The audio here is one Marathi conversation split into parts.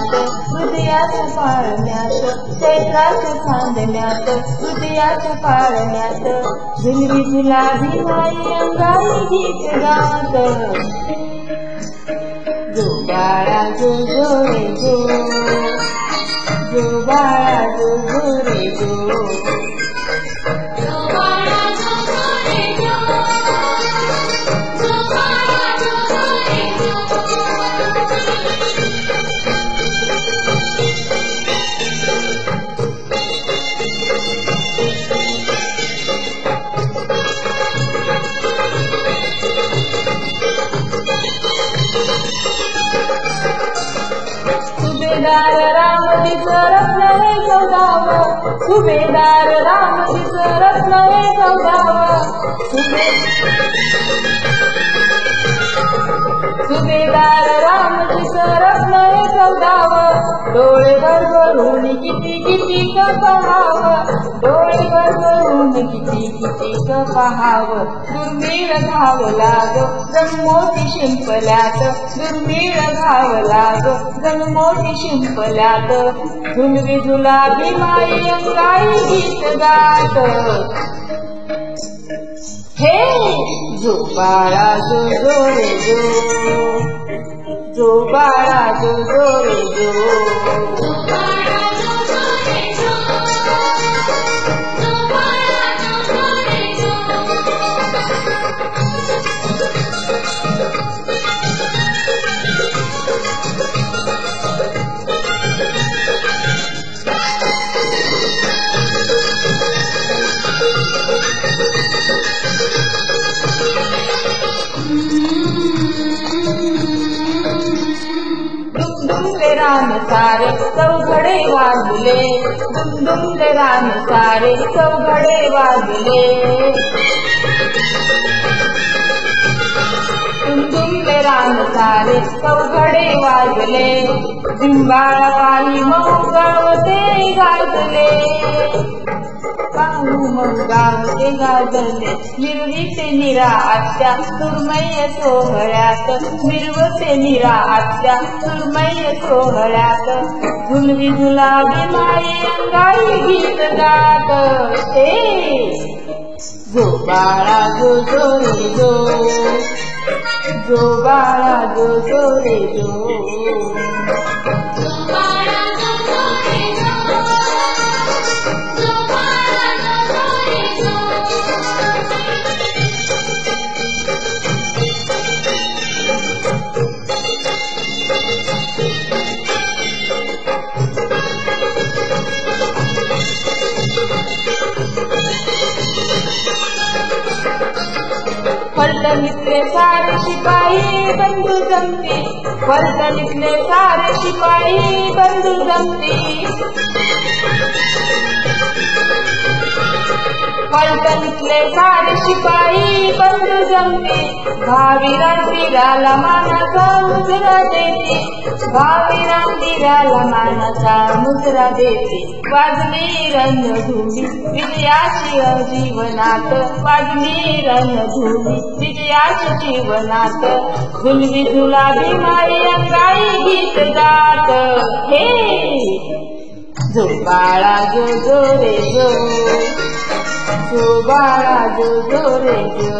चांदण्यात हृदयाच्या पाळण्यात चैत्राच्या चांदण्यात हृदयाच्या पाळण्यात झुलवी झुलावी माई अंगाई गीत गात जो बाळा जो जो रे जो जो बाळा जो जो रे जो सुभेदार रामजीचं रत्न हे चौदावं सुभेदार रामजीचं रत्न हे चौदावं सुभेदार रामजीचं रत्न हे चौदावं डोळे भरभरून किती किती क पहावं डोळे भरभरून किती किती क पहावं दुर्मिळ घावला ग जन्मोठी शिंपल्यात दुर्मिळ घावला ग जन्मोठी शिंपल्यात झुलवी झुलावी माई अंगाई गीत गात हे जो बाळा जो जो रे जो जो बाळा जो जो रे जो रान सारे चौघडे वाजले दुमदुम रान सारे चौघडे वाजले दुमदुम रान सारे चौघडे वाजले जिंबाळा पायी मऊ गावते गाजले पाहू मग गावते गाजले मिरवीते निरा आत्या सुरमय्य सोहळ्यात मिरवते निरा आत्या सुरमय्य सोहळ्यात झुलवी झुलावी माई अंगाई गीत गात हे जो बाळा जो जो रे जो जो बाळा जो जो रे जो फलटणीतले सारे शिपाई बंधू जमती फलटणीतले सारे शिपाई बंधू जमती फलटणीतले सारे शिपाई बंधू जमती भावीराला मानाचा मुजरा देती भावीराला मानाचा मुजरा देती वाजली रणधुनी विजयाची जीवनात वाजली रणधुनी विजयाची जीवनात झुलवी झुलावी माई अंगाई गीत गात हे जो बाळा जो जो रे जो जो बाळा जो जो रे जो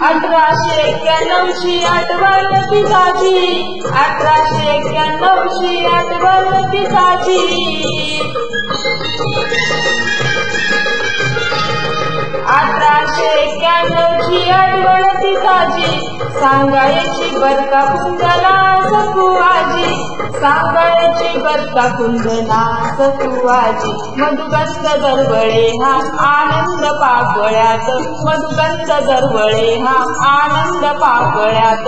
अठराशे 91ची आठवण पिताची 1891ची आठवण पिताची 1891ची आठवण पिताची सांगायची बरका कुंदना सकुवाजी सांगायची बरका कुंदना सकुवाजी मधुगंध दरवळे हा आनंद पाकळ्यात मधुगंध दरवळे हा आनंद पाकळ्यात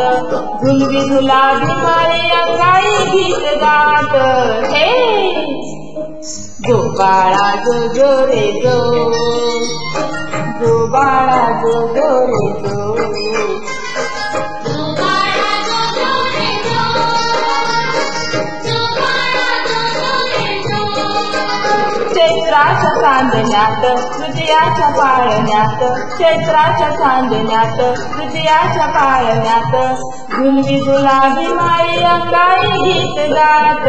झुलवी झुलावी माई अंगाई गीत गात हे जो बाळा जो जो रे जो, जो बाळा जो जो रे जो, जो बाळा जो जो रे जो, जो बाळा जो जो रे जो. चैत्राच्या चांदण्यात तृतीयाच्या पाळण्यात, चैत्राच्या चांदण्यात तृतीयाच्या पाळण्यात, गुलवी गुलाबी माळी अंगाई गीत गात.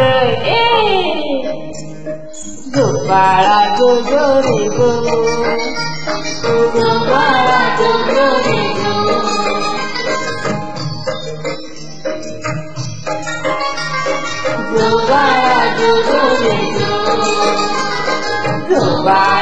जो बाळा जो जो रे जो, जो बाळा जो जो रे जो, जो बाळा जो जो रे जो, जो बाळा